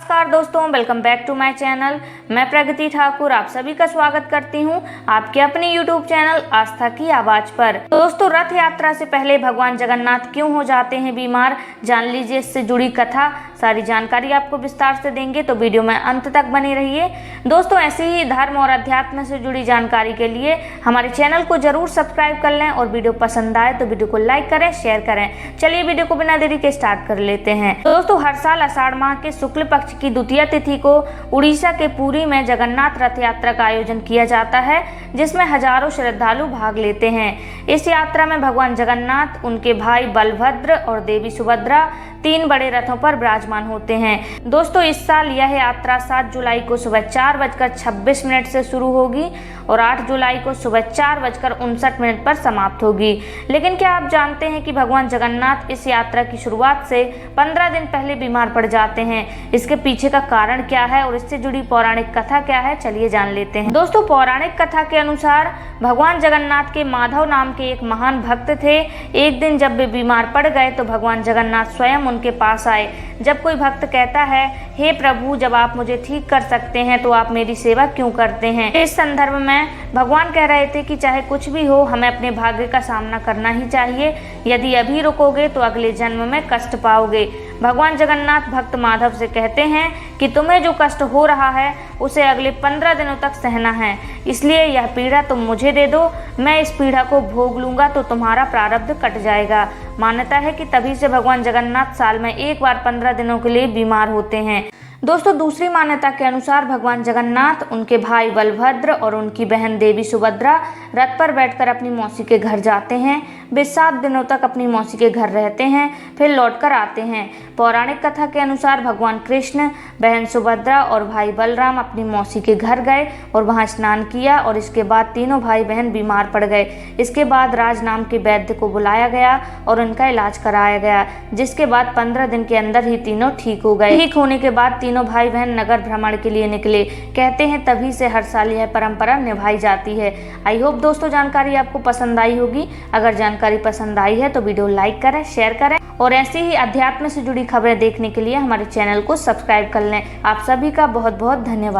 नमस्कार दोस्तों, welcome back to my channel. मैं प्रगति ठाकुर आप सभी का स्वागत करती हूं आपके अपने YouTube चैनल आस्था की आवाज पर। दोस्तों, रथ यात्रा से पहले भगवान जगन्नाथ क्यों हो जाते हैं बीमार, जान लीजिए इससे जुड़ी कथा। सारी जानकारी आपको विस्तार से देंगे, तो वीडियो में अंत तक बने रहिए। दोस्तों, ऐसी ही धर्म और अध्यात्म से जुड़ी जानकारी के लिए हमारे चैनल को जरूर सब्सक्राइब कर लें और वीडियो पसंद आए तो वीडियो को लाइक करें, शेयर करें। चलिए वीडियो को बिना देरी के स्टार्ट कर लेते हैं। दोस्तों, हर साल आषाढ़ माह के शुक्ल पक्ष की द्वितीय तिथि को उड़ीसा के पुरी में जगन्नाथ रथ यात्रा का आयोजन किया जाता है, जिसमें हजारों श्रद्धालु भाग लेते हैं। इस यात्रा में भगवान जगन्नाथ, उनके भाई बलभद्र और देवी सुभद्रा 3 बड़े रथों पर विराजमान होते हैं। दोस्तों, इस साल यह यात्रा 7 जुलाई को सुबह 4:26 से शुरू होगी और 8 जुलाई को सुबह 4:59 पर समाप्त होगी। लेकिन क्या आप जानते हैं कि भगवान जगन्नाथ इस यात्रा की शुरुआत से 15 दिन पहले बीमार पड़ जाते हैं? इसके पीछे का कारण क्या है और इससे जुड़ी पौराणिक कथा क्या है, चलिए जान लेते हैं। दोस्तों, पौराणिक कथा के अनुसार भगवान जगन्नाथ के माधव नाम के एक महान भक्त थे। एक दिन जब वे बीमार पड़ गए तो भगवान जगन्नाथ स्वयं उनके पास आए। जब कोई भक्त कहता है, हे प्रभु, जब आप मुझे ठीक कर सकते हैं तो आप मेरी सेवा क्यों करते हैं? इस संदर्भ में भगवान कह रहे थे कि चाहे कुछ भी हो, हमें अपने भाग्य का सामना करना ही चाहिए। यदि अभी रुकोगे तो अगले जन्म में कष्ट पाओगे। भगवान जगन्नाथ भक्त माधव से कहते हैं कि तुम्हें जो कष्ट हो रहा है उसे अगले 15 दिनों तक सहना है, इसलिए यह पीड़ा तुम मुझे दे दो। मैं इस पीड़ा को भोग लूंगा तो तुम्हारा प्रारब्ध कट जाएगा। मान्यता है कि तभी से भगवान जगन्नाथ साल में एक बार 15 दिनों के लिए बीमार होते हैं। दोस्तों, दूसरी मान्यता के अनुसार भगवान जगन्नाथ, उनके भाई बलभद्र और उनकी बहन देवी सुभद्रा रथ पर बैठकर अपनी मौसी के घर जाते हैं। वे 7 दिनों तक अपनी मौसी के घर रहते हैं, फिर लौटकर आते हैं। पौराणिक कथा के अनुसार भगवान कृष्ण, बहन सुभद्रा और भाई बलराम अपनी मौसी के घर गए और वहां स्नान किया और इसके बाद तीनों भाई बहन बीमार पड़ गए। इसके बाद राज नाम के वैद्य को बुलाया गया और उनका इलाज कराया गया, जिसके बाद 15 दिन के अंदर ही तीनों ठीक हो गए। ठीक होने के बाद तीनों भाई बहन नगर भ्रमण के लिए निकले। कहते हैं तभी से हर साल यह परंपरा निभाई जाती है। आई होप दोस्तों जानकारी आपको पसंद आई होगी। अगर जानकारी पसंद आई है तो वीडियो लाइक करें, शेयर करें और ऐसे ही अध्यात्म से जुड़ी खबरें देखने के लिए हमारे चैनल को सब्सक्राइब कर लें। आप सभी का बहुत बहुत धन्यवाद।